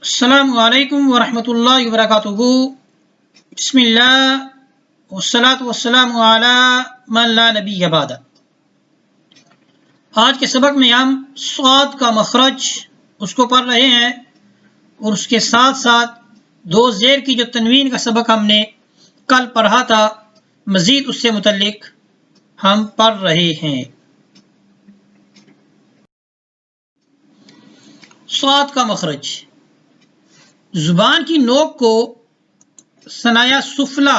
السلام علیکم ورحمۃ اللہ وبرکاتہ۔ بسم اللہ والصلاۃ والسلام علی من لا نبی بعد۔ آج کے سبق میں ہم صاد کا مخرج اس کو پڑھ رہے ہیں اور اس کے ساتھ ساتھ دو زیر کی جو تنوین کا سبق ہم نے کل پڑھا تھا، مزید اس سے متعلق ہم پڑھ رہے ہیں۔ صاد کا مخرج، زبان کی نوک کو ثنایا سفلا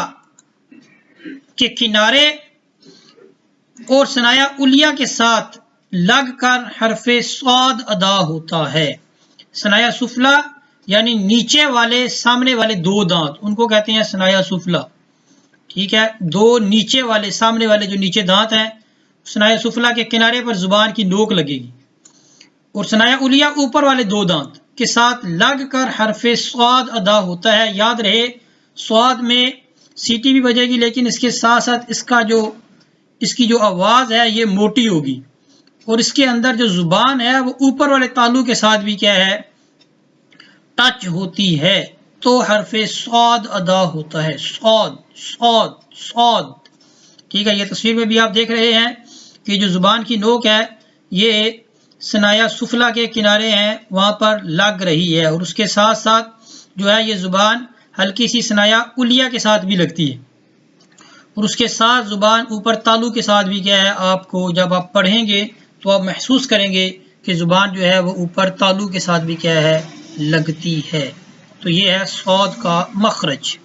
کے کنارے اور ثنایا علیا کے ساتھ لگ کر حرف صاد ادا ہوتا ہے۔ ثنایا سفلا یعنی نیچے والے سامنے والے دو دانت، ان کو کہتے ہیں ثنایا سفلا۔ ٹھیک ہے، دو نیچے والے سامنے والے جو نیچے دانت ہیں، ثنایا سفلا کے کنارے پر زبان کی نوک لگے گی، اور ثنایا علیا اوپر والے دو دانت کے ساتھ لگ کر حرف صاد ادا ہوتا ہے۔ یاد رہے، صاد میں سیٹی بھی بجے گی، لیکن اس کے ساتھ ساتھ اس کی جو آواز ہے یہ موٹی ہوگی، اور اس کے اندر جو زبان ہے وہ اوپر والے تالو کے ساتھ بھی کیا ہے، ٹچ ہوتی ہے، تو حرف صاد ادا ہوتا ہے۔ صاد صاد صاد۔ ٹھیک ہے، یہ تصویر میں بھی آپ دیکھ رہے ہیں کہ جو زبان کی نوک ہے یہ ثنایا سفلا کے کنارے ہیں، وہاں پر لگ رہی ہے، اور اس کے ساتھ ساتھ جو ہے یہ زبان ہلکی سی ثنایا علیا کے ساتھ بھی لگتی ہے، اور اس کے ساتھ زبان اوپر تالو کے ساتھ بھی کیا ہے، آپ کو جب آپ پڑھیں گے تو آپ محسوس کریں گے کہ زبان جو ہے وہ اوپر تالو کے ساتھ بھی کیا ہے، لگتی ہے۔ تو یہ ہے صاد کا مخرج۔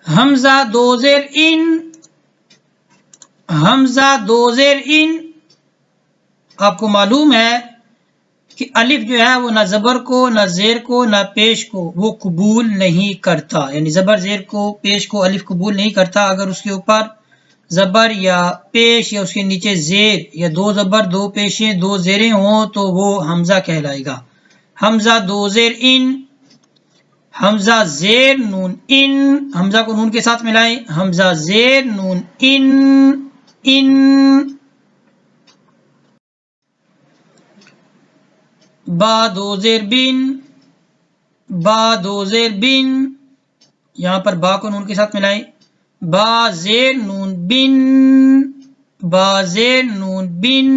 حمزہ دو زیر ان، حمزہ دو زیر ان، آپ کو معلوم ہے کہ الف جو ہے وہ نہ زبر کو نہ زیر کو نہ پیش کو وہ قبول نہیں کرتا، یعنی زبر زیر کو پیش کو الف قبول نہیں کرتا۔ اگر اس کے اوپر زبر یا پیش یا اس کے نیچے زیر یا دو زبر دو پیشیں دو زیریں ہوں تو وہ حمزہ کہلائے گا۔ حمزہ دو زیر ان، حمزہ زیر نون ان، حمزہ کو نون کے ساتھ ملائیں، حمزہ زیر نون ان ان۔ با دو زیر بن، با دو زیر بن، یہاں پر با کو نون کے ساتھ ملائیں، با زیر نون بن، با زیر نون بن۔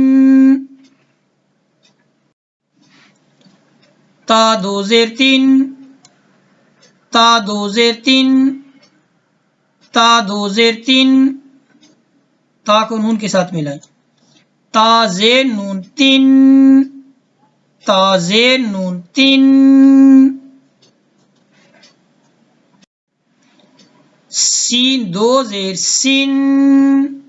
تا دو زیر تین، تا دو زیر تین، تا دو زیر تین، تا کو نون کے ساتھ ملائیں، تا زیر نون تین، تا زیر نون تین۔ سین دو زیر سین،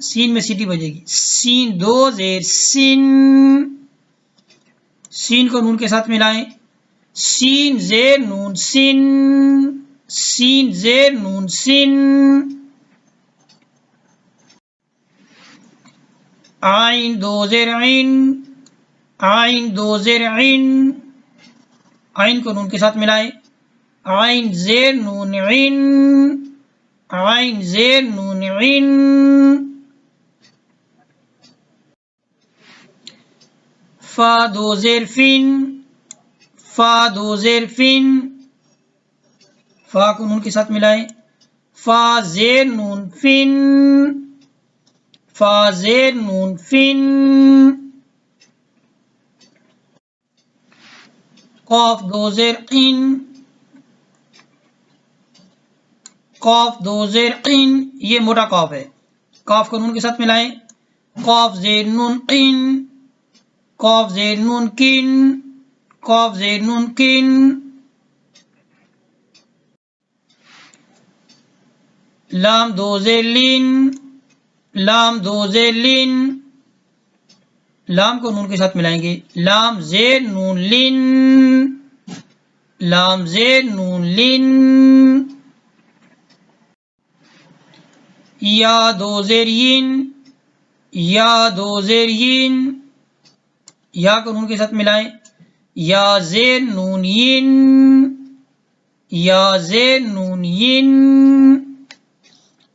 سین میں سیٹی بجے گی، سین دو زیر سین، سین کو نون کے ساتھ ملائیں، سین زیر نون سین، سین زیر نون سین۔ عین دو زیر عین، عین دو زیر عین، عین کو نون کے ساتھ ملائیں، عین زیر نون عین، عین زیر نون عین۔ فا دو زیر فین، فا دو زیر فین، فا کو نون کے ساتھ ملائیں، فا زیر نون فین، فا زیر نون فین۔ قاف دو زیر قین، قاف دو زیر قین، یہ موٹا قاف ہے، قاف کو نون کے ساتھ ملائیں، قاف زیر نون قین، قاف زیر نون کین، قاف زیر نون کین۔ لام دو زیر لین، لام دو زیر لین، لام کو نون کے ساتھ ملائیں گے، لام زیر نون لین، لام زیر نون لین۔ یا دو زیر ین، یا دو زیر ین، یا کو نون کے ساتھ ملائیں، یا زیر نون ین، یا زیر نون ین۔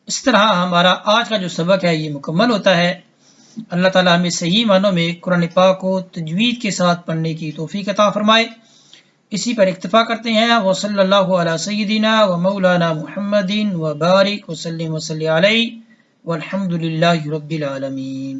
اس طرح ہمارا آج کا جو سبق ہے یہ مکمل ہوتا ہے۔ اللہ تعالی ہمیں صحیح معنوں میں قرآن پاک کو تجوید کے ساتھ پڑھنے کی توفیق عطا فرمائے۔ اسی پر اکتفا کرتے ہیں۔ وصلی اللہ علی سیدنا و مولانا محمد و بارک وسلم وصلی علیہ والحمد للہ رب العالمین۔